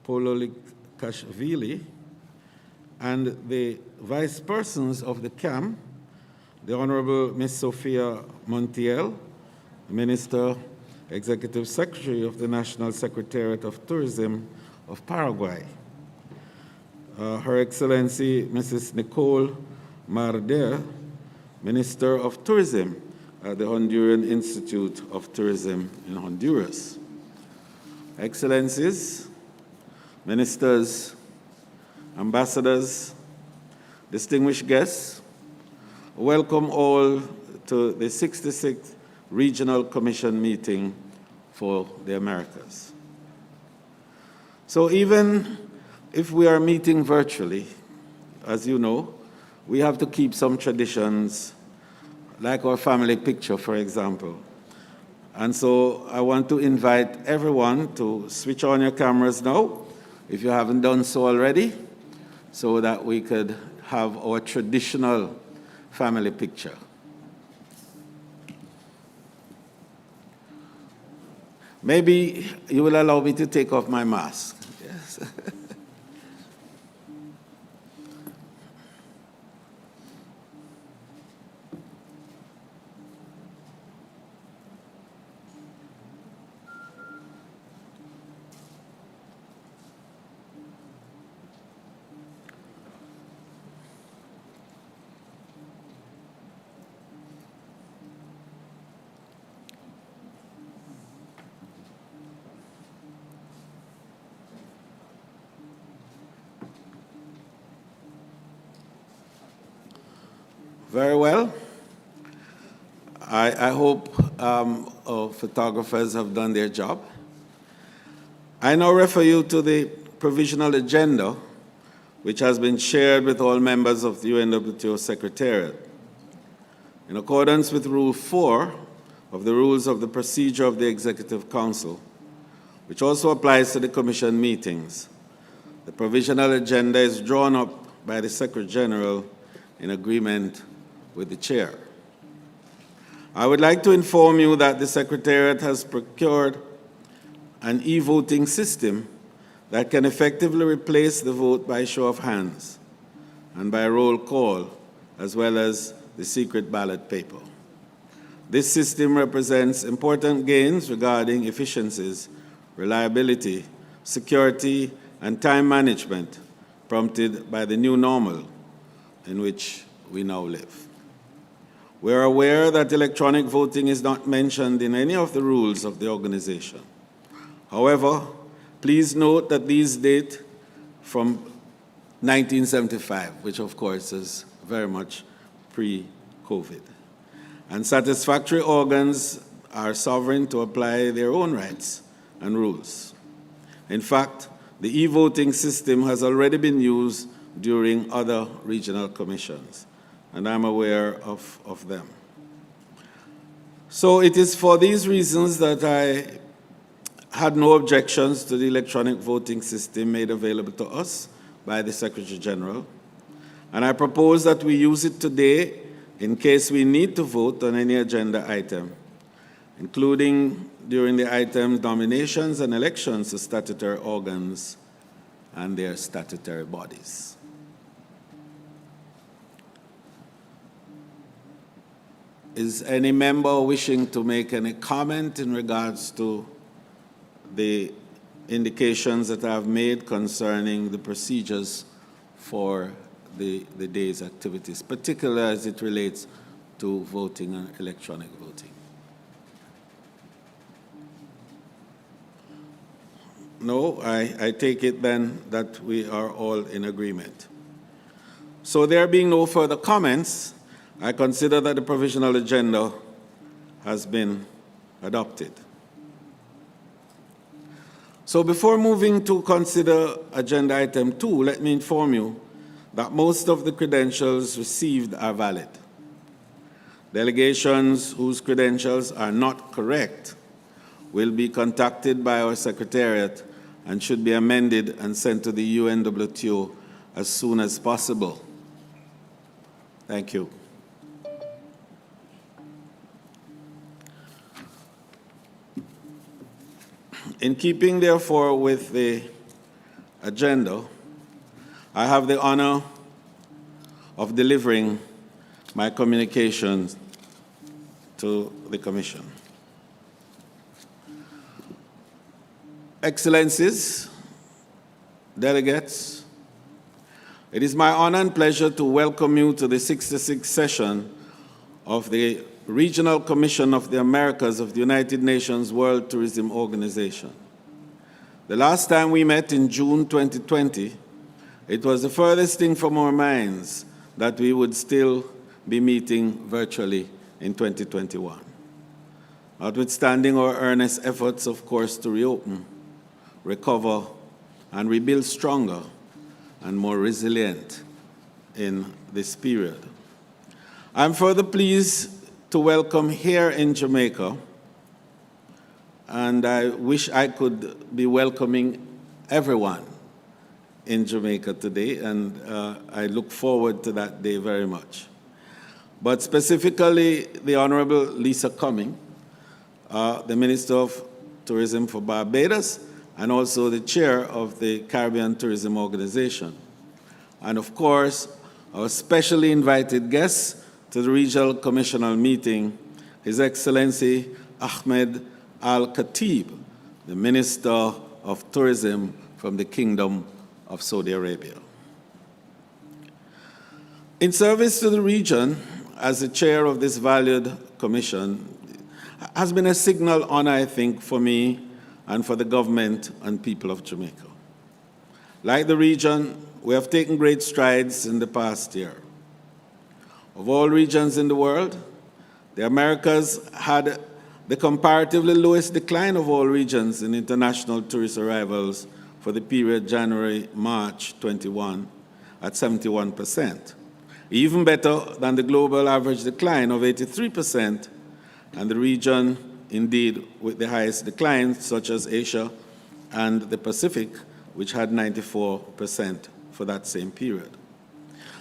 Pololikashvili, and the vice persons of the CAM, the Honorable Ms. Sophia Montiel, Minister, Executive Secretary of the National Secretariat of Tourism of Paraguay, Her Excellency Mrs. Nicole Marder, Minister of Tourism at the Honduran Institute of Tourism in Honduras. Excellencies, ministers, ambassadors, distinguished guests, welcome all to the 66th Regional Commission meeting for the Americas. So even if we are meeting virtually, as you know, we have to keep some traditions, like our family picture, for example. And so I want to invite everyone to switch on your cameras now, if you haven't done so already, so that we could have our traditional family picture. Maybe you will allow me to take off my mask. Yes. Very well. I hope our photographers have done their job. I now refer you to the Provisional Agenda, which has been shared with all members of the UNWTO Secretariat. In accordance with Rule 4 of the Rules of the Procedure of the Executive Council, which also applies to the Commission meetings, the Provisional Agenda is drawn up by the Secretary General in agreement with the Chair. I would like to inform you that the Secretariat has procured an e-voting system that can effectively replace the vote by show of hands and by roll call, as well as the secret ballot paper. This system represents important gains regarding efficiencies, reliability, security, and time management prompted by the new normal in which we now live. We are aware that electronic voting is not mentioned in any of the rules of the organization. However, please note that these date from 1975, which of course is very much pre-COVID. And satisfactory organs are sovereign to apply their own rights and rules. In fact, the e-voting system has already been used during other regional commissions, and I'm aware of them. So it is for these reasons that I had no objections to the electronic voting system made available to us by the Secretary General, and I propose that we use it today in case we need to vote on any agenda item, including during the item's nominations and elections to statutory organs and their statutory bodies. Is any member wishing to make any comment in regards to the indications that I have made concerning the procedures for the day's activities, particularly as it relates to voting and electronic voting? No, I take it then that we are all in agreement. So there being no further comments, I consider that the Provisional Agenda has been adopted. So before moving to consider Agenda Item 2, let me inform you that most of the credentials received are valid. Delegations whose credentials are not correct will be contacted by our Secretariat and should be amended and sent to the UNWTO as soon as possible. Thank you. In keeping, therefore, with the agenda, I have the honor of delivering my communication to the Commission. Excellencies, delegates, it is my honor and pleasure to welcome you to the 66th session of the Regional Commission of the Americas of the United Nations World Tourism Organization. The last time we met in June 2020, it was the furthest thing from our minds that we would still be meeting virtually in 2021. Notwithstanding our earnest efforts, of course, to reopen, recover, and rebuild stronger and more resilient in this period. I'm further pleased to welcome here in Jamaica, and I wish I could be welcoming everyone in Jamaica today, and I look forward to that day very much. But specifically, the Honorable Lisa Cumming, the Minister of Tourism for Barbados, and also the Chair of the Caribbean Tourism Organization. And of course, our specially invited guest to the Regional Commissional meeting, His Excellency Ahmed Al-Khatib, the Minister of Tourism from the Kingdom of Saudi Arabia. In service to the region, as the chair of this valued commission, has been a signal honor, I think, for me and for the government and people of Jamaica. Like the region, we have taken great strides in the past year. Of all regions in the world, the Americas had the comparatively lowest decline of all regions in international tourist arrivals for the period January-March 21 at 71%, even better than the global average decline of 83%, and the region, indeed, with the highest declines, such as Asia and the Pacific, which had 94% for that same period.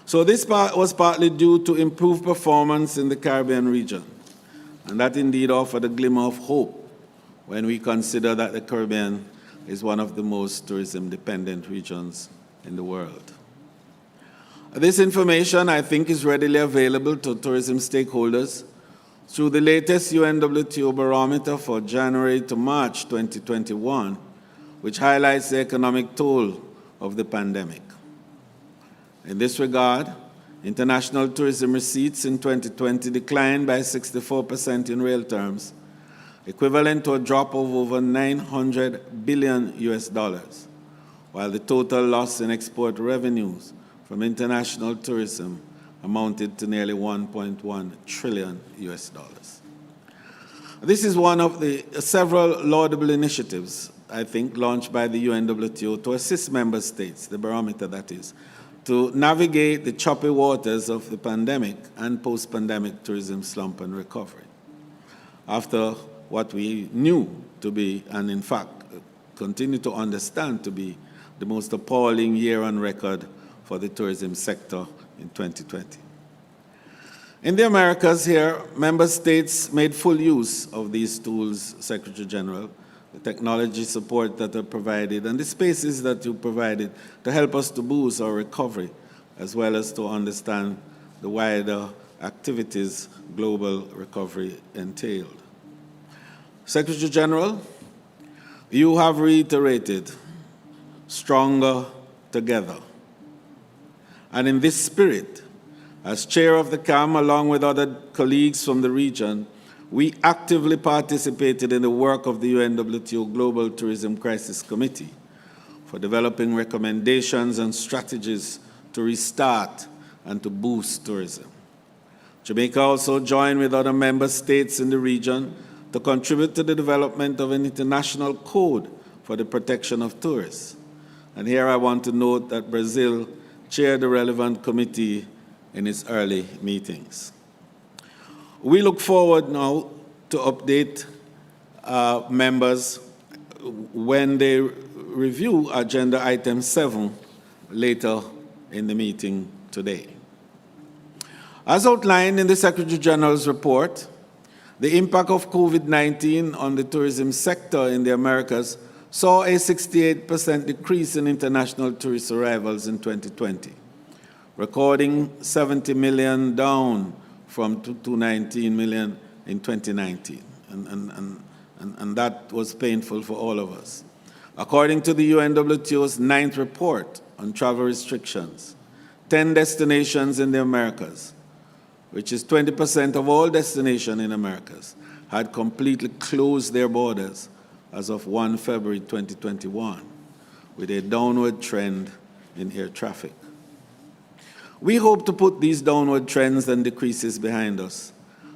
So this was partly due to improved performance in the Caribbean region, and that indeed offered a glimmer of hope when we consider that the Caribbean is one of the most tourism-dependent regions in the world. This information, I think, is readily available to tourism stakeholders through the latest UNWTO barometer for January to March 2021, which highlights the economic toll of the pandemic. In this regard, international tourism receipts in 2020 declined by 64% in real terms, equivalent to a drop of over $900 billion, while the total loss in export revenues from international tourism amounted to nearly $1.1 trillion. This is one of the several laudable initiatives, I think, launched by the UNWTO to assist member states, the barometer that is, to navigate the choppy waters of the pandemic and post-pandemic tourism slump and recovery. After what we knew to be, and in fact continue to understand to be, the most appalling year on record for the tourism sector in 2020. In the Americas here, member states made full use of these tools, Secretary General, the technology support that are provided, and the spaces that you provided to help us to boost our recovery, as well as to understand the wider activities global recovery entailed. Secretary General, you have reiterated stronger together. And in this spirit, as chair of the CAM, along with other colleagues from the region, we actively participated in the work of the UNWTO Global Tourism Crisis Committee for developing recommendations and strategies to restart and to boost tourism. Jamaica also joined with other member states in the region to contribute to the development of an international code for the protection of tourists. And here I want to note that Brazil chaired the relevant committee in its early meetings. We look forward now to update members when they review Agenda Item 7 later in the meeting today. As outlined in the Secretary General's report, the impact of COVID-19 on the tourism sector in the Americas saw a 68% decrease in international tourist arrivals in 2020, recording 70 million down from 219 million in 2019. And that was painful for all of us. According to the UNWTO's 9th report on travel restrictions, 10 destinations in the Americas, which is 20% of all destinations in Americas, had completely closed their borders as of 1 February 2021, with a downward trend in air traffic. We hope to put these downward trends and decreases behind us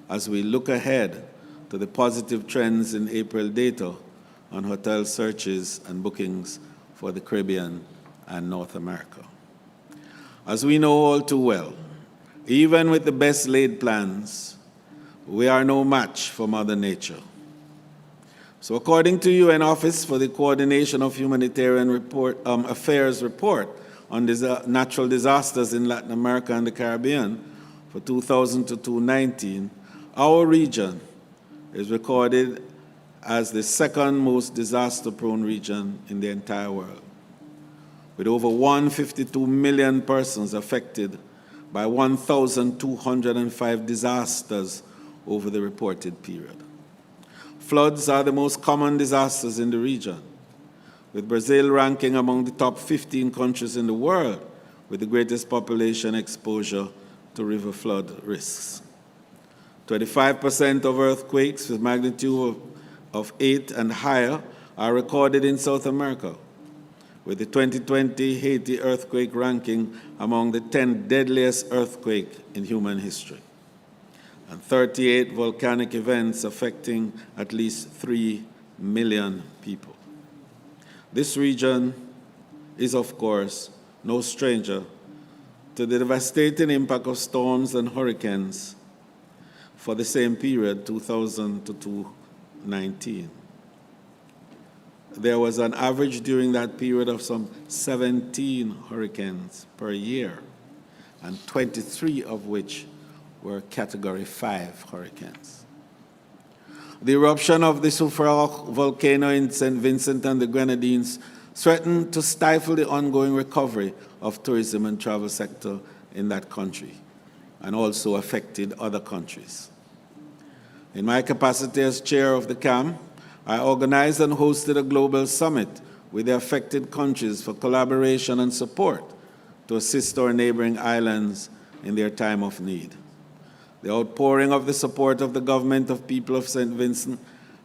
as we look ahead to the positive trends in April data on hotel searches and bookings for the Caribbean and North America. As we know all too well, even with the best laid plans, we are no match for Mother Nature. So according to UN Office for the Coordination of Humanitarian Affairs report on natural disasters in Latin America and the Caribbean for 2000 to 2019, our region is recorded as the second most disaster-prone region in the entire world, with over 152 million persons affected by 1,205 disasters over the reported period. Floods are the most common disasters in the region, with Brazil ranking among the top 15 countries in the world with the greatest population exposure to river flood risks. 25% of earthquakes with magnitude of 8 and higher are recorded in South America, with the 2020 Haiti earthquake ranking among the 10 deadliest earthquakes in human history, and 38 volcanic events affecting at least 3 million people. This region is, of course, no stranger to the devastating impact of storms and hurricanes for the same period, 2000 to 2019. There was an average during that period of some 17 hurricanes per year, and 23 of which were Category 5 hurricanes. The eruption of the Soufrière volcano in St. Vincent and the Grenadines threatened to stifle the ongoing recovery of tourism and travel sector in that country, and also affected other countries. In my capacity as chair of the CAM, I organized and hosted a global summit with the affected countries for collaboration and support to assist our neighboring islands in their time of need. The outpouring of the support of the government of people of St. Vincent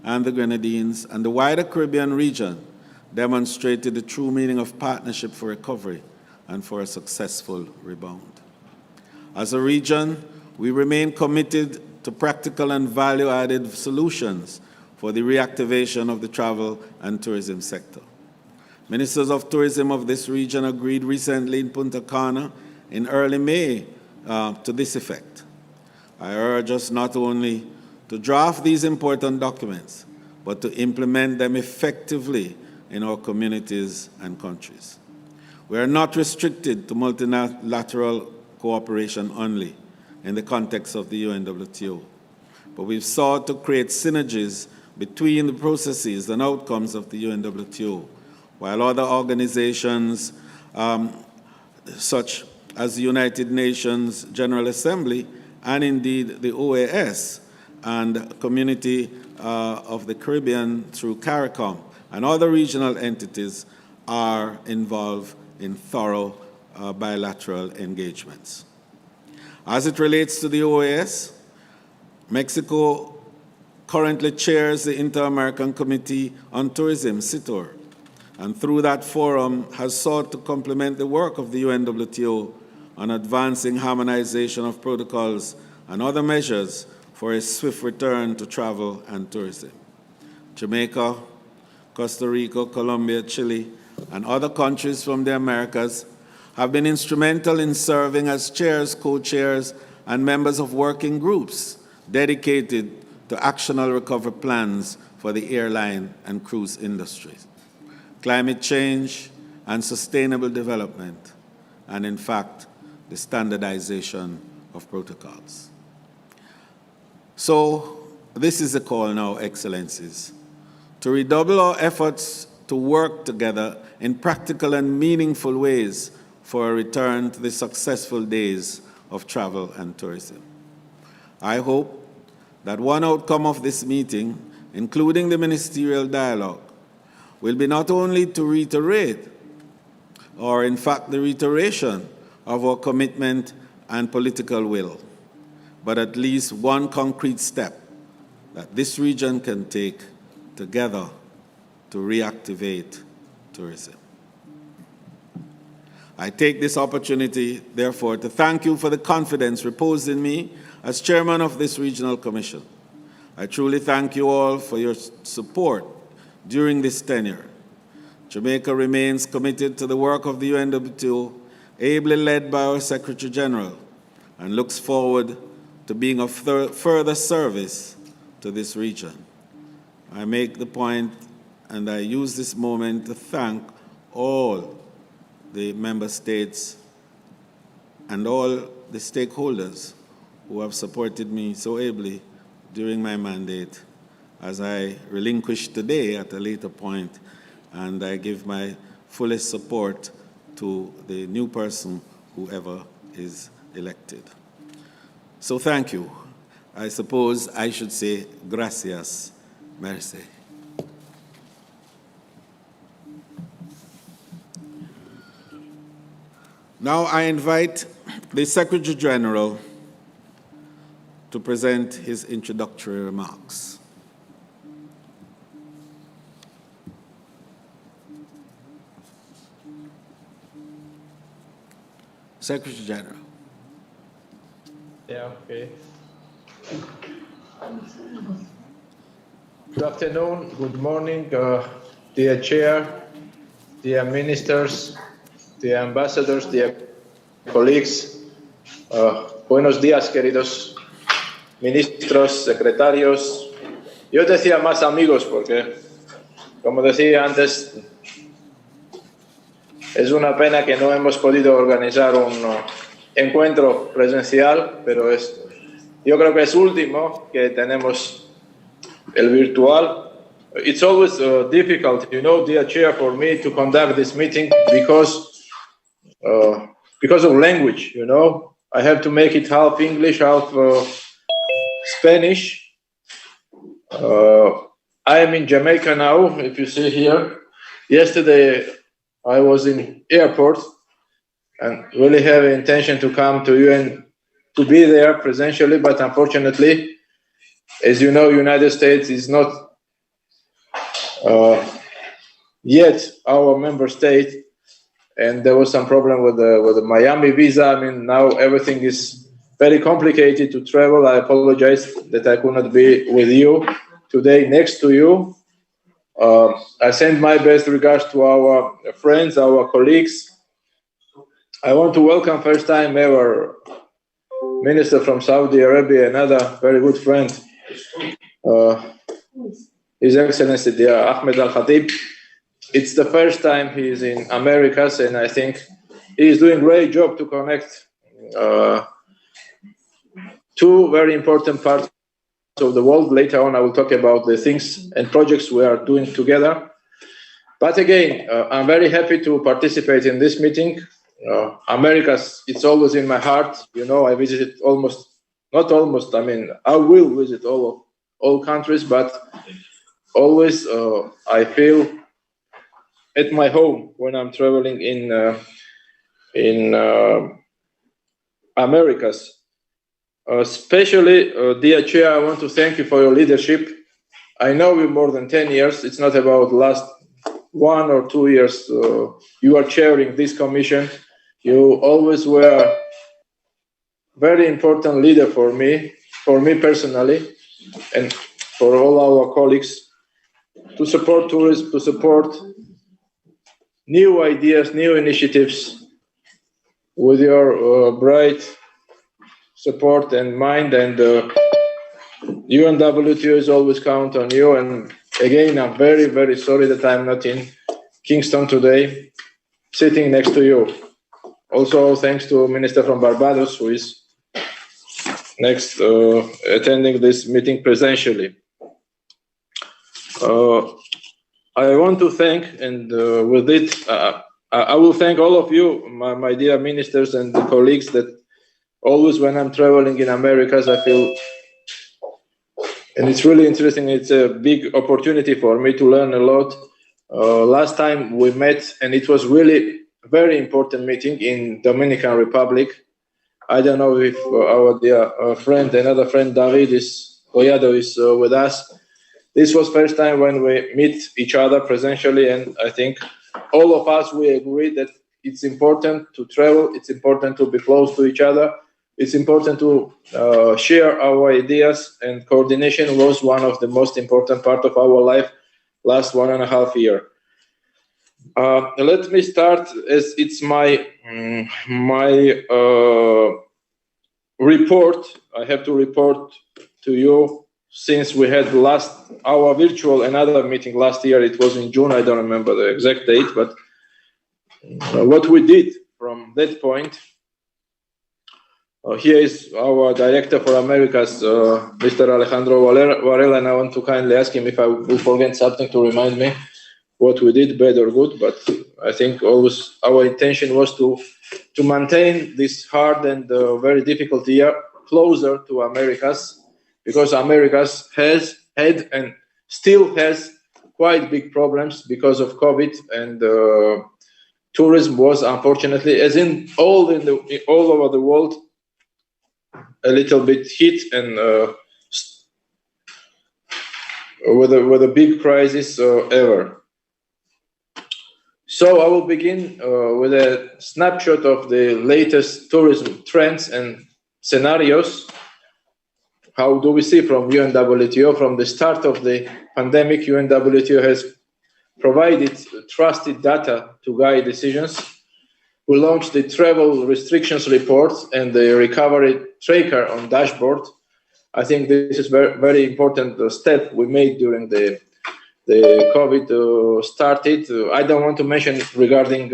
and the Grenadines and the wider Caribbean region demonstrated the true meaning of partnership for recovery and for a successful rebound. As a region, we remain committed to practical and value-added solutions for the reactivation of the travel and tourism sector. Ministers of tourism of this region agreed recently in Punta Cana in early May to this effect. I urge us not only to draft these important documents, but to implement them effectively in our communities and countries. We are not restricted to multilateral cooperation only in the context of the UNWTO, but we've sought to create synergies between the processes and outcomes of the UNWTO, while other organizations such as the United Nations General Assembly and indeed the OAS and Community of the Caribbean through CARICOM and other regional entities are involved in thorough bilateral engagements. As it relates to the OAS, Mexico currently chairs the Inter-American Committee on Tourism, CITOR, and through that forum has sought to complement the work of the UNWTO on advancing harmonization of protocols and other measures for a swift return to travel and tourism. Jamaica, Costa Rica, Colombia, Chile, and other countries from the Americas have been instrumental in serving as chairs, co-chairs, and members of working groups dedicated to actionable recovery plans for the airline and cruise industries, climate change and sustainable development, and in fact, the standardization of protocols. So this is a call now, Excellencies, to redouble our efforts to work together in practical and meaningful ways for a return to the successful days of travel and tourism. I hope that one outcome of this meeting, including the ministerial dialogue, will be not only to reiterate, or in fact the reiteration of our commitment and political will, but at least one concrete step that this region can take together to reactivate tourism. I take this opportunity, therefore, to thank you for the confidence reposed in me as chairman of this regional commission. I truly thank you all for your support during this tenure. Jamaica remains committed to the work of the UNWTO, ably led by our Secretary General, and looks forward to being of further service to this region. I make the point, and I use this moment to thank all the member states and all the stakeholders who have supported me so ably during my mandate, as I relinquish today at a later point, and I give my fullest support to the new person, whoever is elected. So thank you. I suppose I should say gracias, merci. Now I invite the Secretary General to present his introductory remarks. Secretary General. Yeah, okay. Good afternoon, good morning, dear Chair, dear ministers, dear ambassadors, dear colleagues. Buenos días, queridos ministros, secretarios. Yo decía más amigos porque, como decía antes, es una pena que no hemos podido organizar un encuentro presencial, pero yo creo que es último que tenemos el virtual. It's always difficult, you know, dear Chair, for me to conduct this meeting because of language, you know. I have to make it half English, half Spanish. I am in Jamaica now, if you see here. Yesterday, I was in airport and really have intention to come to you and to be there presentially, but unfortunately, as you know, United States is not yet our member state, and there was some problem with the Miami visa. I mean, now everything is very complicated to travel. I apologize that I could not be with you today next to you. I send my best regards to our friends, our colleagues. I want to welcome first time ever Minister from Saudi Arabia, another very good friend, His Excellency dear Ahmed Al-Khatib. It's the first time he is in Americas, and I think he is doing a great job to connect two very important parts of the world. Later on, I will talk about the things and projects we are doing together. But again, I'm very happy to participate in this meeting. Americas, it's always in my heart. You know, I visited I will visit all countries, but always I feel at my home when I'm traveling in Americas. Especially, dear Chair, I want to thank you for your leadership. I know you more than 10 years. It's not about last 1 or 2 years. You are chairing this commission. You always were very important leader for me personally, and for all our colleagues, to support tourism, to support new ideas, new initiatives with your bright support and mind, and UNWTO is always count on you. And again, I'm very, very sorry that I'm not in Kingston today, sitting next to you. Also, thanks to Minister from Barbados, who is next attending this meeting presentially. I want to thank, and with it, I will thank all of you, my dear ministers and the colleagues, that always when I'm traveling in Americas, I feel, and it's really interesting, it's a big opportunity for me to learn a lot. Last time we met, and it was really a very important meeting in Dominican Republic. I don't know if our dear friend, another friend, David Collado is with us. This was first time when we meet each other presentially, and I think all of us, we agree that it's important to travel, it's important to be close to each other, it's important to share our ideas, and coordination was one of the most important part of our life last 1.5 years. Let me start, as it's my report. I have to report to you since we had our virtual another meeting last year. It was in June. I don't remember the exact date, but what we did from that point. Here is our Director for Americas, Mr. Alejandro Varela, and I want to kindly ask him if I will forget something to remind me what we did, bad or good. But I think always our intention was to maintain this hard and very difficult year closer to Americas, because Americas has had and still has quite big problems because of COVID, and tourism was, unfortunately, as in all over the world, a little bit hit, and with a big crisis ever. So I will begin with a snapshot of the latest tourism trends and scenarios. How do we see from UNWTO? From the start of the pandemic, UNWTO has provided trusted data to guide decisions. We launched the travel restrictions report and the recovery tracker on dashboard. I think this is very, very important step we made during the COVID started. I don't want to mention regarding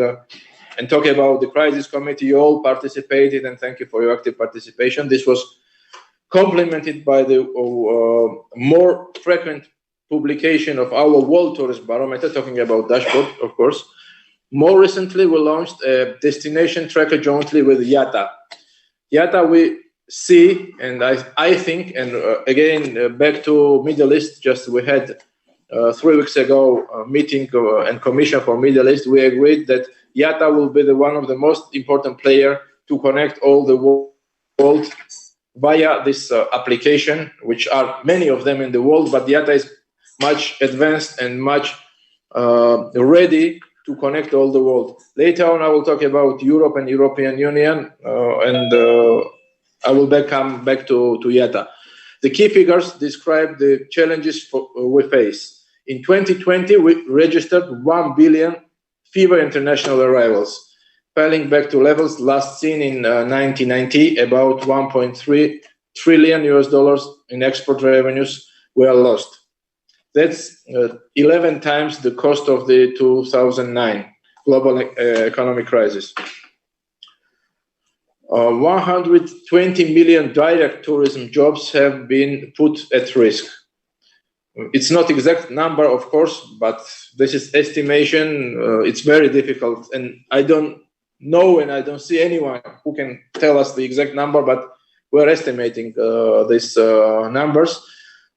and talk about the crisis committee. You all participated, and thank you for your active participation. This was complemented by the more frequent publication of our World Tourist Barometer, talking about dashboard, of course. More recently, we launched a destination tracker jointly with IATA. IATA, we see, and I think, and again, back to Middle East, just we had 3 weeks ago a meeting and commission for Middle East. We agreed that IATA will be one of the most important player to connect all the world via this application, which are many of them in the world, but IATA is much advanced and much ready to connect all the world. Later on, I will talk about Europe and European Union, and I will come back to IATA. The key figures describe the challenges we face. In 2020, we registered 1 billion fewer international arrivals, falling back to levels last seen in 1990. About $1.3 trillion in export revenues were lost. That's 11 times the cost of the 2009 global economic crisis. 120 million direct tourism jobs have been put at risk. It's not exact number, of course, but this is estimation. It's very difficult, and I don't know, and I don't see anyone who can tell us the exact number, but we're estimating these numbers.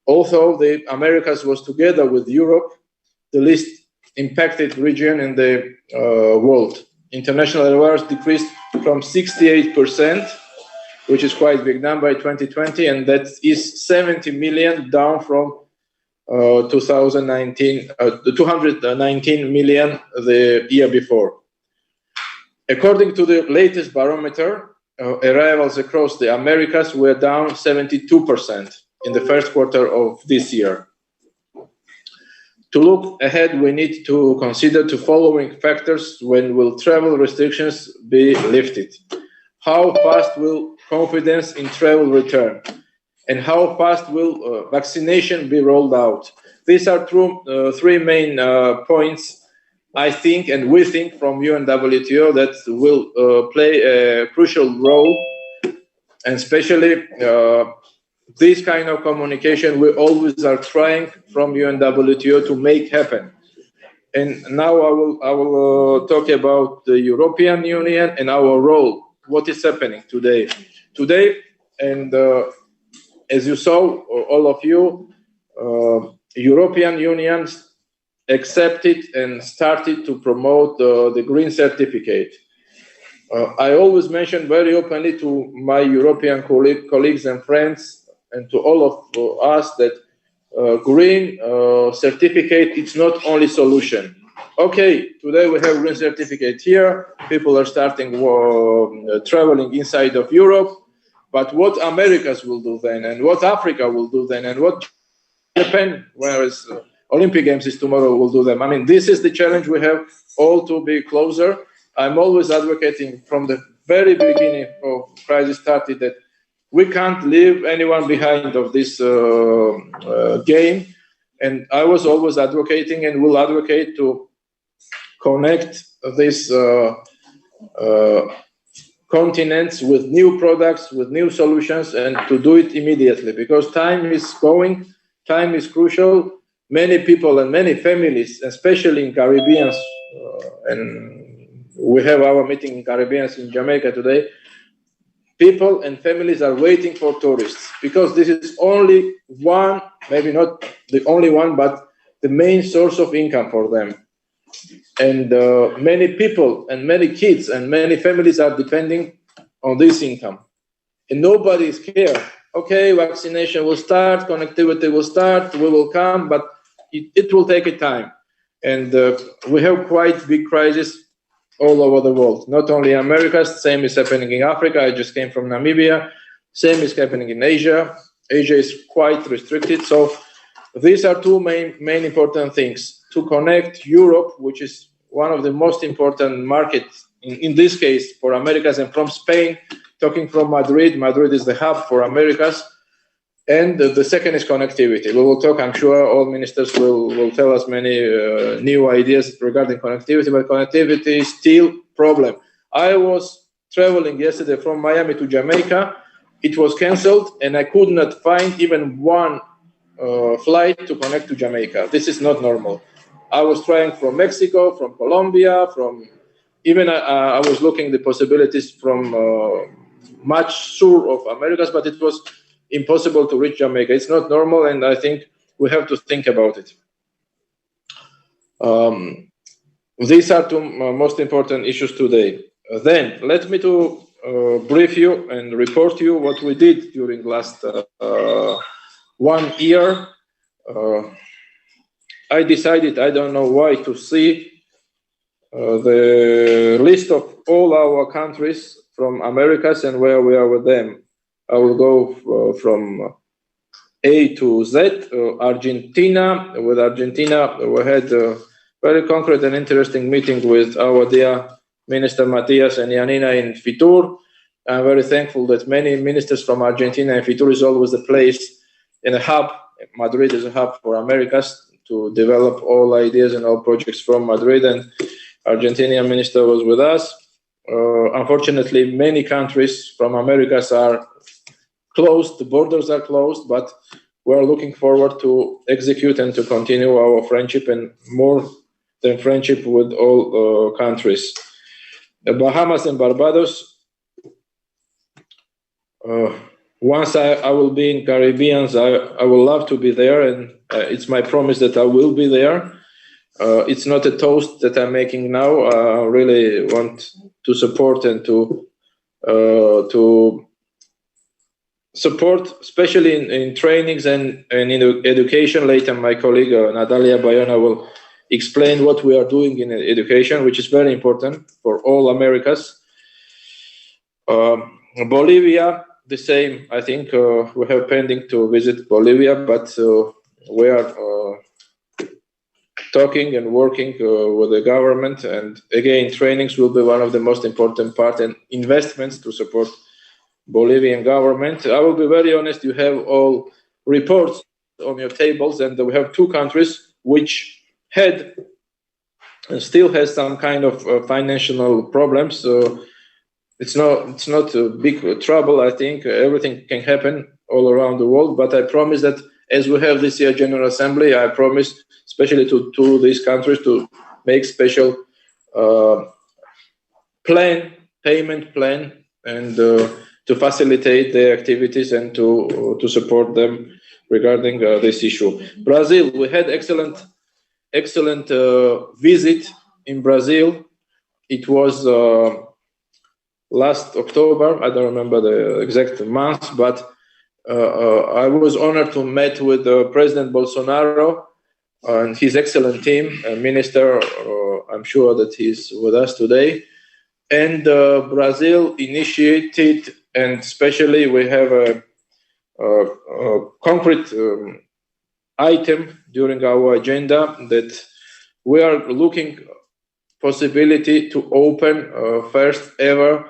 Although the Americas was, together with Europe, the least impacted region in the world. International arrivals decreased from 68%, which is quite a big number in 2020, and that is 70 million down from 2019, the 219 million the year before. According to the latest barometer, arrivals across the Americas were down 72% in the first quarter of this year. To look ahead, we need to consider the following factors when will travel restrictions be lifted. How fast will confidence in travel return? And how fast will vaccination be rolled out? These are three main points, I think, and we think from UNWTO, that will play a crucial role, and especially this kind of communication we always are trying from UNWTO to make happen. And now I will talk about the European Union and our role. What is happening today? And as you saw, all of you, European Union accepted and started to promote the green certificate. I always mention very openly to my European colleagues and friends and to all of us that green certificate, it's not only solution. Okay, today we have green certificate here. People are starting traveling inside of Europe. But what Americas will do then, and what Africa will do then, and what Japan, whereas Olympic Games is tomorrow, will do them. I mean, this is the challenge we have all to be closer. I'm always advocating from the very beginning of crisis started that we can't leave anyone behind of this game. And I was always advocating and will advocate to connect this continents with new products, with new solutions, and to do it immediately because time is going, time is crucial. Many people and many families, especially in Caribbean, and we have our meeting in Caribbean in Jamaica today, people and families are waiting for tourists because this is only one, maybe not the only one, but the main source of income for them. And many people and many kids and many families are depending on this income. And nobody is scared. Okay, vaccination will start, connectivity will start, we will come, but it will take a time. And we have quite big crisis all over the world, not only Americas, same is happening in Africa. I just came from Namibia. Same is happening in Asia. Asia is quite restricted. So these are two main important things. To connect Europe, which is one of the most important markets, in this case, for Americas and from Spain, talking from Madrid. Madrid is the hub for Americas. And the second is connectivity. We will talk, I'm sure all ministers will tell us many new ideas regarding connectivity, but connectivity is still a problem. I was traveling yesterday from Miami to Jamaica. It was canceled, and I could not find even one flight to connect to Jamaica. This is not normal. I was trying from Mexico, from Colombia, from even I was looking the possibilities from much sur of Americas, but it was impossible to reach Jamaica. It's not normal, and I think we have to think about it. These are two most important issues today. Then let me to brief you and report you what we did during last 1 year. I decided, I don't know why, to see the list of all our countries from Americas and where we are with them. I will go from A to Z. Argentina. With Argentina, we had a very concrete and interesting meeting with our dear Minister Matias and Janina in Fitur. I'm very thankful that many ministers from Argentina, and Fitur is always a place in a hub. Madrid is a hub for Americas to develop all ideas and all projects from Madrid, and Argentinian minister was with us. Unfortunately, many countries from Americas are closed, the borders are closed, but we're looking forward to execute and to continue our friendship, and more than friendship, with all countries. The Bahamas and Barbados. Once I will be in Caribbean, I will love to be there, and it's my promise that I will be there. It's not a toast that I'm making now. I really want to support and to support, especially in trainings and in education. Later, my colleague Natalia Bayona will explain what we are doing in education, which is very important for all Americas. Bolivia, the same. I think we have pending to visit Bolivia, but we are talking and working with the government. And again, trainings will be one of the most important part, and investments to support Bolivian government. I will be very honest, you have all reports on your tables, and we have two countries which had and still has some kind of financial problems. So it's not a big trouble. I think everything can happen all around the world, but I promise that as we have this year General Assembly, I promise, especially to these countries, to make special payment plan, and to facilitate their activities and to support them regarding this issue. Brazil, we had excellent visit in Brazil. It was last October. I don't remember the exact month, but I was honored to meet with President Bolsonaro and his excellent team, minister. I'm sure that he's with us today. And Brazil initiated, and especially we have a concrete item during our agenda that we are looking possibility to open first ever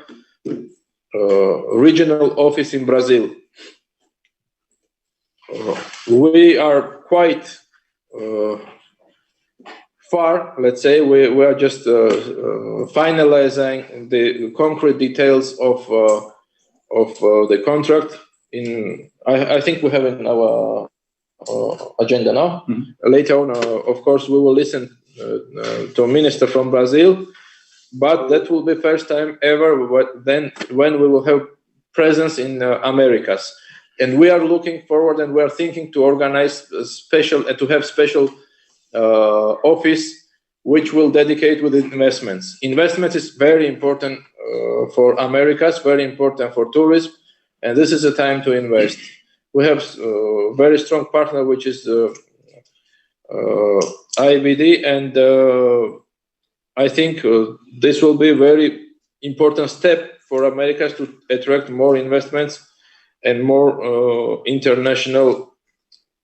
regional office in Brazil. We are quite far, let's say. We are just finalizing the concrete details of the contract. I think we have it in our agenda now. Mm-hmm. Later on, of course, we will listen to a minister from Brazil, but that will be first time ever when we will have presence in Americas. And we are looking forward, and we are thinking to organize special office which will dedicate with investments. Investment is very important for Americas, very important for tourism, and this is a time to invest. We have a very strong partner, which is IBD, and I think this will be a very important step for Americas to attract more investments and more international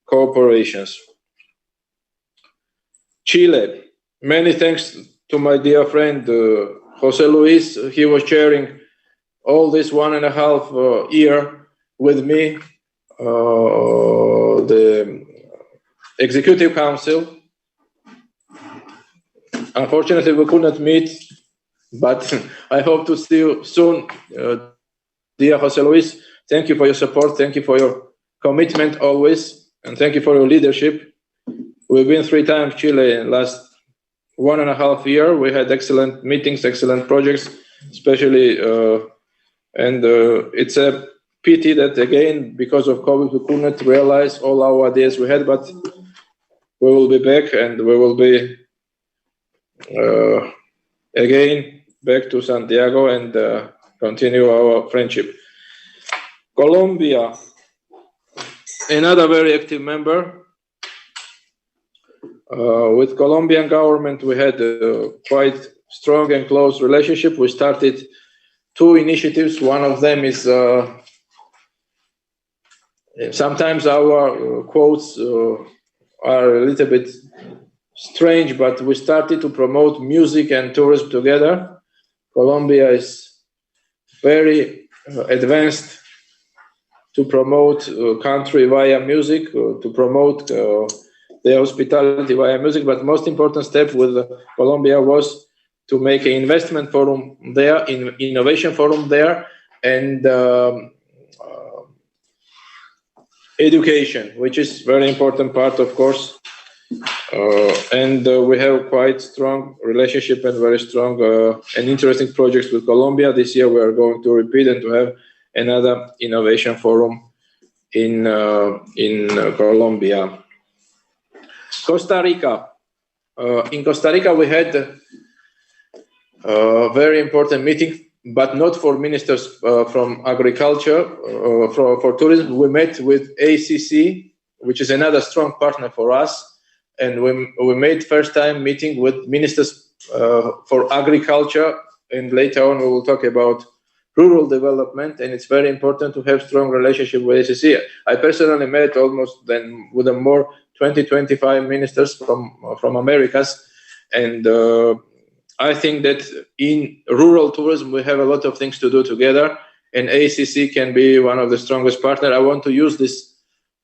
cooperations. Chile, many thanks to my dear friend Jose Luis. He was chairing all this 1.5 year with me, the Executive Council. Unfortunately, we could not meet, but I hope to see you soon, dear Jose Luis. Thank you for your support. Thank you for your commitment always, and thank you for your leadership. We've been 3 times Chile in last 1.5 year. We had excellent meetings, excellent projects, especially, and it's a pity that again, because of COVID, we could not realize all our ideas we had, but we will be back, and we will be again back to Santiago and continue our friendship. Colombia, another very active member. With Colombian government, we had a quite strong and close relationship. We started 2 initiatives. One of them is sometimes our quotes are a little bit strange, but we started to promote music and tourism together. Colombia is very advanced to promote country via music, to promote the hospitality via music, but most important step with Colombia was to make an investment forum there, innovation forum there, and education, which is very important part, of course. And we have quite strong relationship and very strong and interesting projects with Colombia. This year we are going to repeat and to have another innovation forum in Colombia. Costa Rica. In Costa Rica, we had a very important meeting, but not for ministers from agriculture, for tourism. We met with ACC, which is another strong partner for us, and we made first time meeting with ministers for agriculture, and later on we will talk about rural development, and it's very important to have strong relationship with ACC. I personally met almost then with a more 20-25 ministers from Americas, and I think that in rural tourism we have a lot of things to do together, and ACC can be one of the strongest partners. I want to use this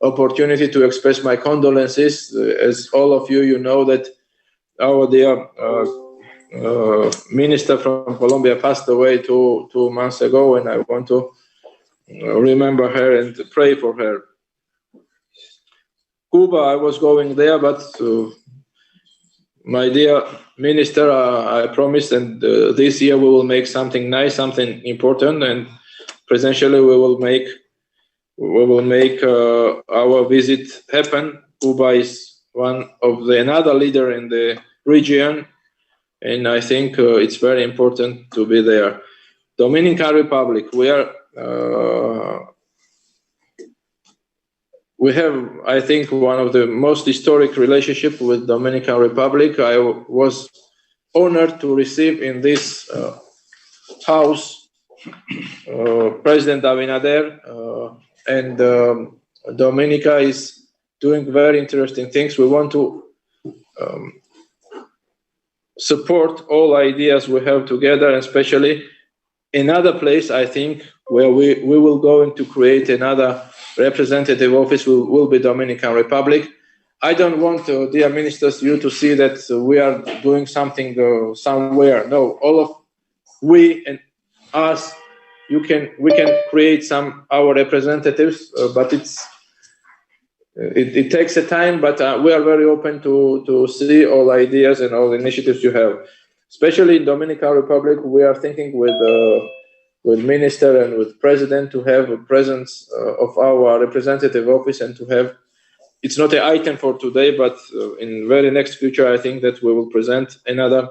opportunity to express my condolences. As all of you know that our dear minister from Colombia passed away 2 months ago, and I want to remember her and pray for her. Cuba, I was going there, but my dear minister, I promised, and this year we will make something nice, something important, and presentially we will make our visit happen. Cuba is one of another leader in the region, and I think it's very important to be there. Dominican Republic, we have, I think, one of the most historic relationships with Dominican Republic. I was honored to receive in this house President Abinader, and Dominica is doing very interesting things. We want to support all ideas we have together, especially another place, I think, where we will go to create another representative office will be Dominican Republic. I don't want, dear ministers, you to see that we are doing something somewhere. No, all of we and us, we can create our representatives, but it takes a time. But we are very open to see all ideas and all initiatives you have. Especially in Dominican Republic, we are thinking with minister and with president to have a presence of our representative office, and to have, it's not an item for today, but in very next future, I think that we will present another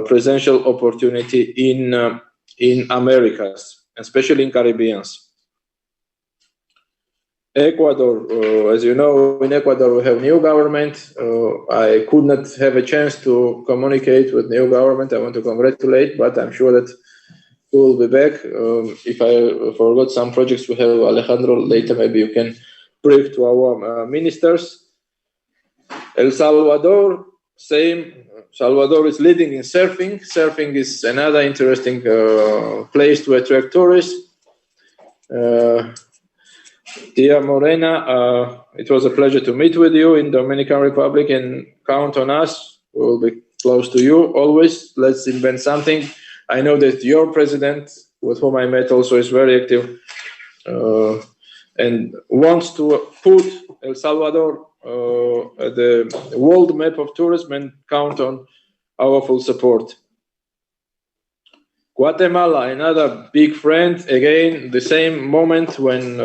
presential opportunity in Americas, especially in Caribbeans. Ecuador, as you know, in Ecuador we have new government. I could not have a chance to communicate with new government. I want to congratulate, but I'm sure that we will be back. If I forgot some projects, we have Alejandro later. Maybe you can brief to our ministers. El Salvador, same. Salvador is leading in surfing. Surfing is another interesting place to attract tourists. Dear Morena, it was a pleasure to meet with you in Dominican Republic, and count on us. We will be close to you always. Let's invent something. I know that your president, with whom I met also, is very active and wants to put El Salvador at the world map of tourism, and count on our full support. Guatemala, another big friend. Again, the same moment when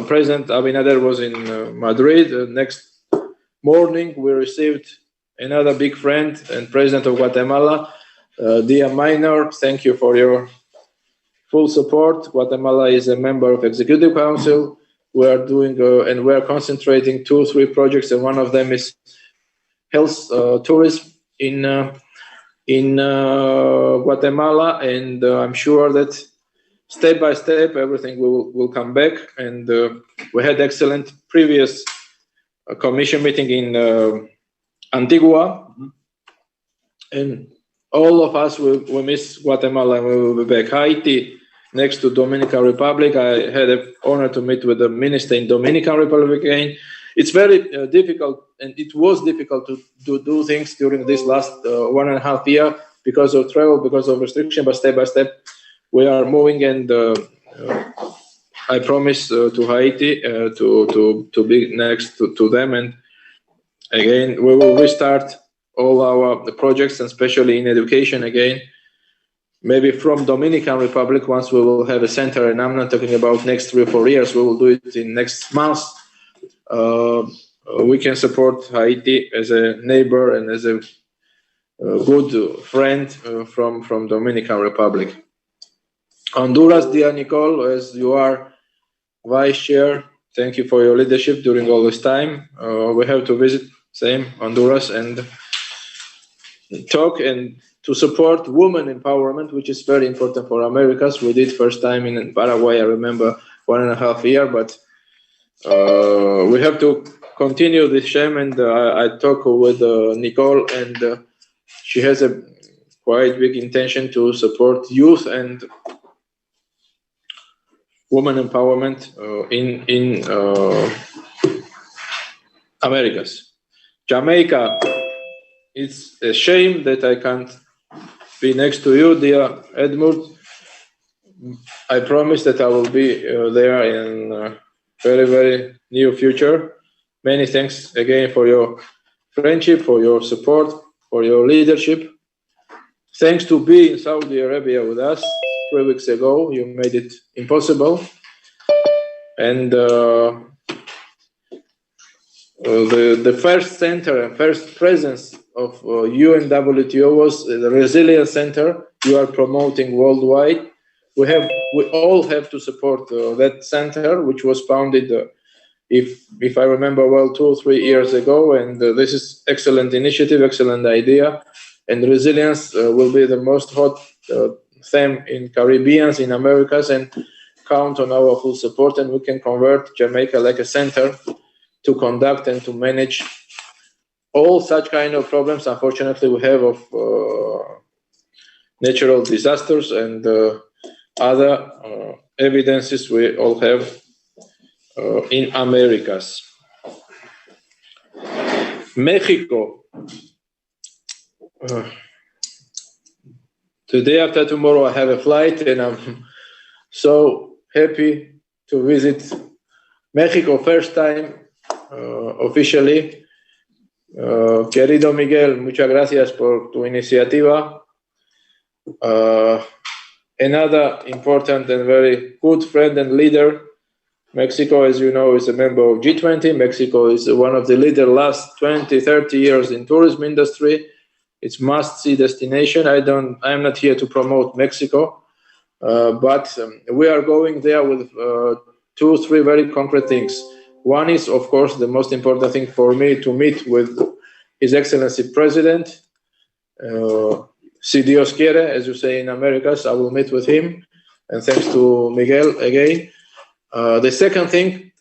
President Abinader was in Madrid. Next morning, we received another big friend and president of Guatemala, Dia Minor. Thank you for your full support. Guatemala is a member of Executive Council. We are doing and we are concentrating 2 or 3 projects, and one of them is health tourism in Guatemala, and I'm sure that step by step everything will come back. And we had excellent previous commission meeting in Antigua, and all of us will miss Guatemala, and we will be back. Haiti, next to Dominican Republic, I had the honor to meet with the minister in Dominican Republic again. It's very difficult, and it was difficult to do things during this last 1.5 years because of travel, because of restriction, but step by step we are moving, and I promise to Haiti to be next to them, and again we will restart all our projects, and especially in education again. Maybe from Dominican Republic, once we will have a center, and I'm not talking about next 3 or 4 years, we will do it in next month. We can support Haiti as a neighbor and as a good friend from Dominican Republic. Honduras, dear Nicole, as you are vice chair, thank you for your leadership during all this time. We have to visit Honduras and talk and to support women empowerment, which is very important for Americas. We did first time in Paraguay, I remember 1.5 years, but we have to continue this shame, and I talk with Nicole, and she has a quite big intention to support youth and women empowerment in Americas. Jamaica, it's a shame that I can't be next to you, dear Edmund. I promise that I will be there very, very near future. Many thanks again for your friendship, for your support, for your leadership. Thanks to be in Saudi Arabia with us 3 weeks ago. You made it impossible. And the first center and first presence of UNWTO was the Resilience Center you are promoting worldwide. We all have to support that center, which was founded, if I remember well, 2 or 3 years ago. And this is excellent initiative, excellent idea. And resilience will be the most hot theme in Caribbeans, in Americas, and count on our full support. And we can convert Jamaica like a center to conduct and to manage all such kind of problems, unfortunately, we have of natural disasters and other evidences we all have in Americas. Mexico. Today after tomorrow I have a flight and I'm so happy to visit Mexico first time officially. Querido Miguel, muchas gracias por tu iniciativa. Another important and very good friend and leader. Mexico, as you know, is a member of G20. Mexico is one of the leaders last 20, 30 years in tourism industry. It's must-see destination. I'm not here to promote Mexico, but we are going there with 2, 3 very concrete things. One is, of course, the most important thing for me to meet with His Excellency President. Si Dios quiere, as you say in Americas, I will meet with him. And thanks to Miguel again. The second thing,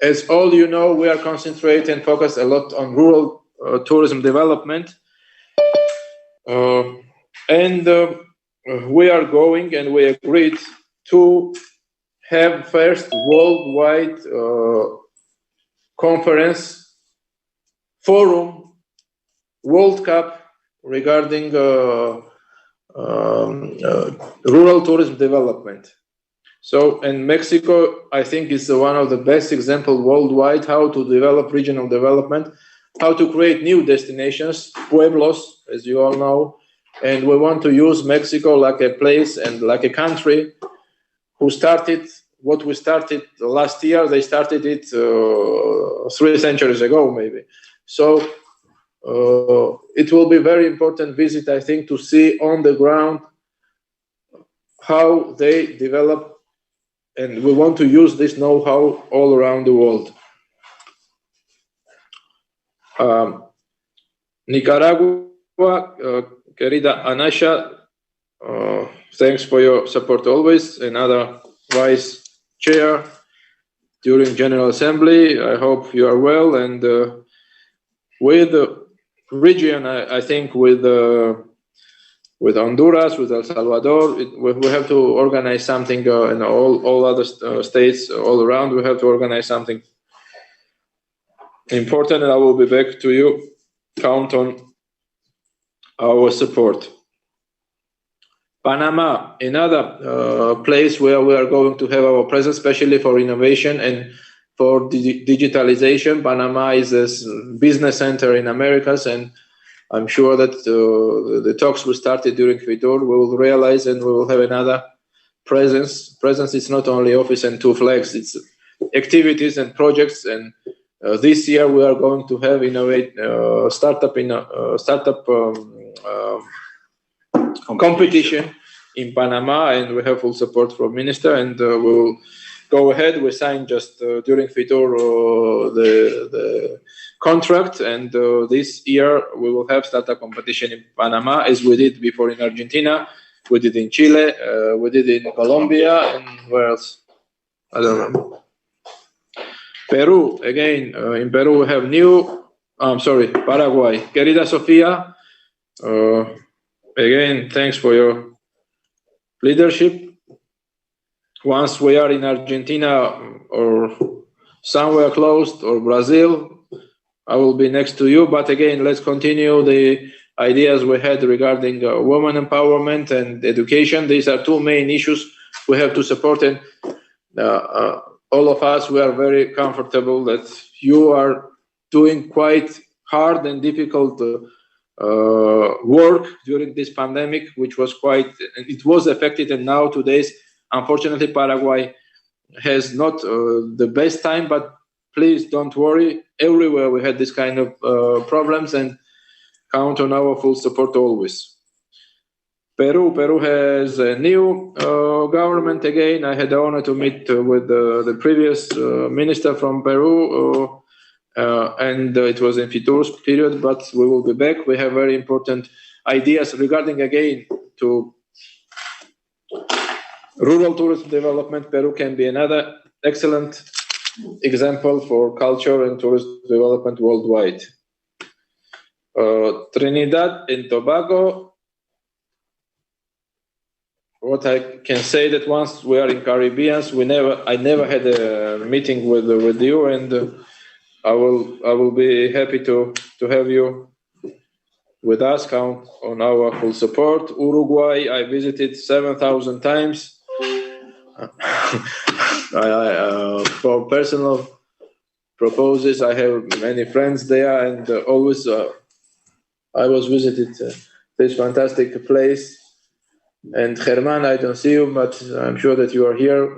as all you know, we are concentrating and focused a lot on rural tourism development. And we are going and we agreed to have first worldwide conference, forum, World Cup regarding rural tourism development. So, and Mexico, I think, is one of the best examples worldwide how to develop regional development, how to create new destinations, pueblos, as you all know. And we want to use Mexico like a place and like a country who started what we started last year. They started it 3 centuries ago, maybe. So it will be a very important visit, I think, to see on the ground how they develop. And we want to use this know-how all around the world. Nicaragua, querida Anasha, thanks for your support always. Another vice chair during General Assembly. I hope you are well. And with the region, I think with Honduras, with El Salvador, we have to organize something, and all other states all around. We have to organize something important, and I will be back to you. Count on our support. Panama, another place where we are going to have our presence, especially for innovation and for digitalization. Panama is a business center in Americas, and I'm sure that the talks we started during FITUR, we will realize and we will have another presence. Presence is not only office and 2 flags, it's activities and projects. And this year we are going to have startup competition in Panama, and we have full support from Minister, and we will go ahead. We signed just during FITUR the contract, and this year we will have startup competition in Panama, as we did before in Argentina, we did in Chile, we did in Colombia, and where else? I don't remember. Peru, again, in Peru we have Paraguay. Querida Sofia, again, thanks for your leadership. Once we are in Argentina or somewhere close, or Brazil, I will be next to you. But again, let's continue the ideas we had regarding women empowerment and education. These are 2 main issues we have to support. And all of us, we are very comfortable that you are doing quite hard and difficult work during this pandemic, which was it was affected, and now today's, unfortunately, Paraguay has not the best time, but please don't worry. Everywhere we had this kind of problems, and count on our full support always. Peru has a new government again. I had the honor to meet with the previous minister from Peru, and it was in Fitur's period, but we will be back. We have very important ideas regarding, again, to rural tourism development. Peru can be another excellent example for culture and tourism development worldwide. Trinidad and Tobago. What I can say that once we are in Caribbean, I never had a meeting with you, and I will be happy to have you with us. Count on our full support. Uruguay, I visited 7,000 times. For personal purposes, I have many friends there, and always I was visited this fantastic place. And Germán, I don't see you, but I'm sure that you are here.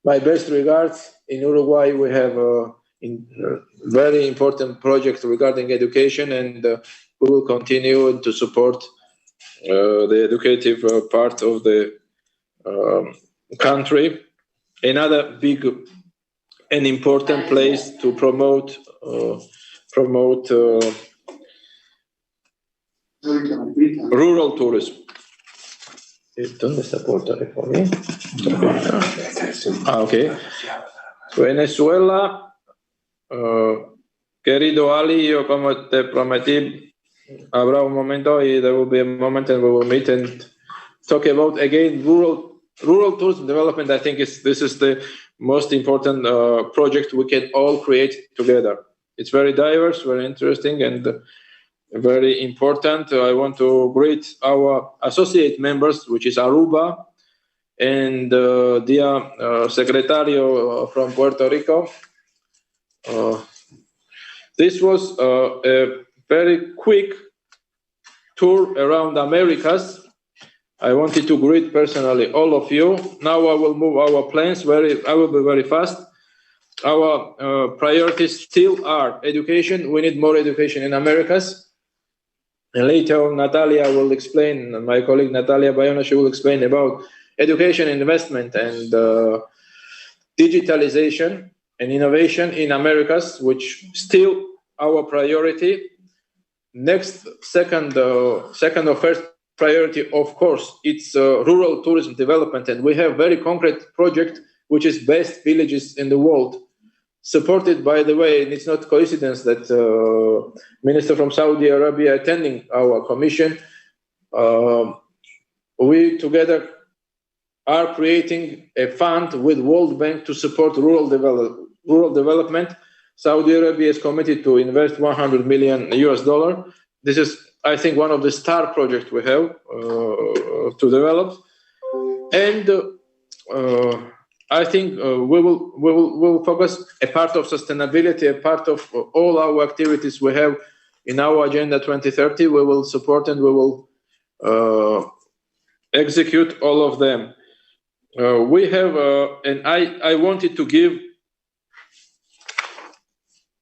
My best regards. In Uruguay, we have a very important project regarding education, and we will continue to support the educative part of the country. Another big and important place to promote rural tourism. ¿Dónde está Puerto Rico? Okay. Venezuela, querido Ali, yo como te prometí, habrá un momento, y there will be a moment, and we will meet and talk about, again, rural tourism development. I think this is the most important project we can all create together. It's very diverse, very interesting, and very important. I want to greet our associate members, which is Aruba, and dear Secretario from Puerto Rico. This was a very quick tour around Americas. I wanted to greet personally all of you. Now I will move our plans. I will be very fast. Our priorities still are education. We need more education in Americas. And later on, Natalia will explain, my colleague Natalia Bayona, she will explain about education investment and digitalization and innovation in Americas, which still our priority. Next, second or first priority, of course, it's rural tourism development. And we have very concrete project, which is best villages in the world. Supported, by the way, and it's not coincidence that Minister from Saudi Arabia attending our commission. We together are creating a fund with World Bank to support rural development. Saudi Arabia is committed to invest $100 million. This is, I think, one of the star projects we have to develop, and I think we will focus a part of sustainability, a part of all our activities we have in our Agenda 2030. We will support and we will execute all of them. We have, and I wanted to give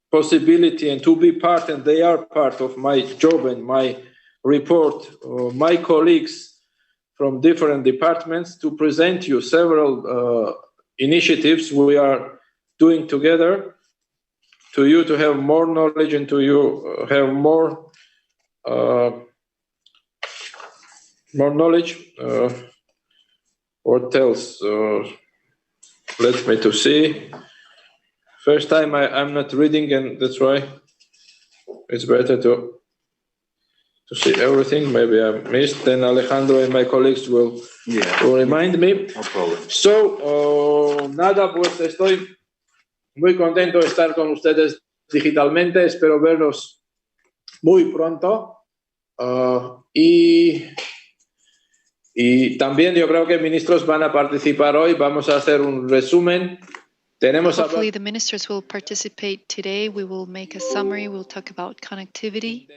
possibility and to be part, and they are part of my job and my report, my colleagues from different departments, to present you several initiatives we are doing together, to you to have more knowledge and to you have more knowledge. What else? Let me to see. First time I'm not reading, and that's why it's better to see everything. Maybe I missed. Then Alejandro and my colleagues will remind me. No problem. So, nada, pues estoy muy contento de estar con ustedes digitalmente. Espero verlos muy pronto. Y también yo creo que ministros van a participar hoy. Vamos a hacer un resumen Hopefully the ministers will participate today. We will make a summary. We'll talk about connectivity.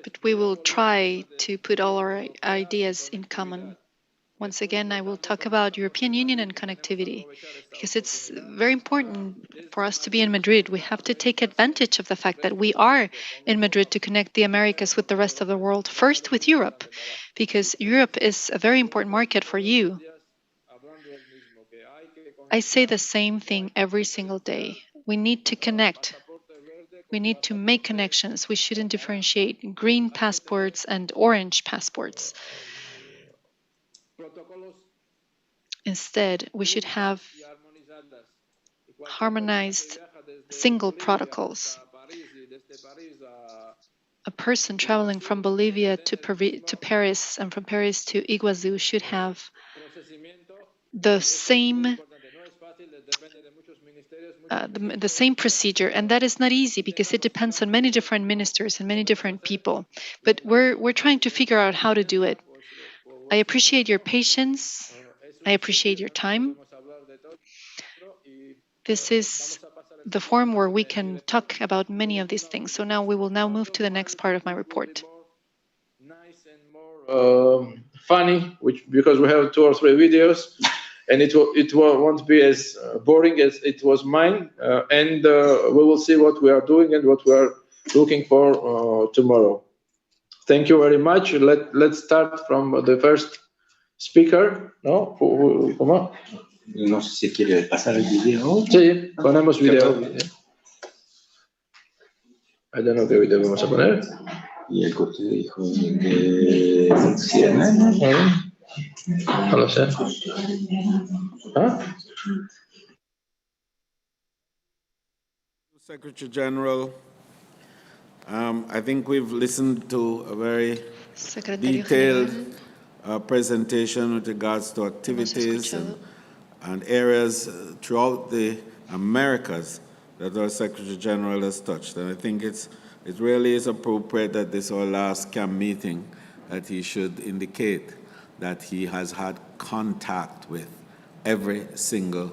But we will try to put all our ideas in common. Once again, I will talk about European Union and connectivity, because it's very important for us to be in Madrid. We have to take advantage of the fact that we are in Madrid to connect the Americas with the rest of the world, first with Europe, because Europe is a very important market for you. I say the same thing every single day. We need to connect. We need to make connections. We shouldn't differentiate green passports and orange passports. Instead, we should have harmonized single protocols. A person traveling from Bolivia to Paris and from Paris to Iguazu should have the same procedure, and that is not easy because it depends on many different ministers and many different people. But we're trying to figure out how to do it. I appreciate your patience. I appreciate your time. This is the forum where we can talk about many of these things. So now we will move to the next part of my report. Nice and more funny, because we have 2 or 3 videos, and it won't be as boring as it was mine. And we will see what we are doing and what we are looking for tomorrow. Thank you very much. Let's start from the first speaker. ¿No? ¿Cómo? No sé si quiere pasar el video. Sí, ponemos video. I don't know qué video vamos a poner. Y el corte dijo de 100 años. No lo sé. ¿Ah? Secretary General, I think we've listened to a very detailed presentation with regards to activities and areas throughout the Americas that our Secretary General has touched. And I think it really is appropriate that this our last CAM meeting that he should indicate that he has had contact with every single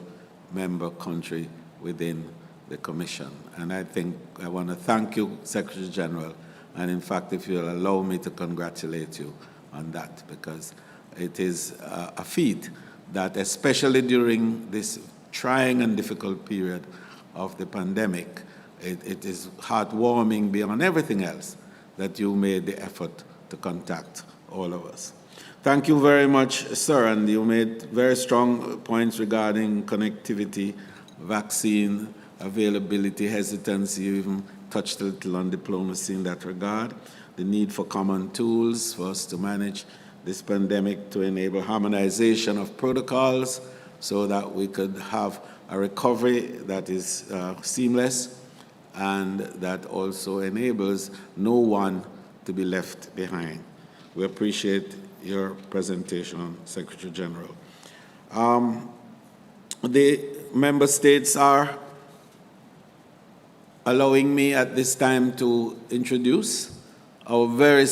member country within the Commission. And I think I want to thank you, Secretary General, and in fact, if you'll allow me to congratulate you on that, because it is a feat that, especially during this trying and difficult period of the pandemic, it is heartwarming beyond everything else that you made the effort to contact all of us. Thank you very much, sir, and you made very strong points regarding connectivity, vaccine availability, hesitancy. You even touched a little on diplomacy in that regard, the need for common tools for us to manage this pandemic, to enable harmonization of protocols so that we could have a recovery that is seamless and that also enables no one to be left behind. We appreciate your presentation, Secretary General. The member states are allowing me at this time to introduce our very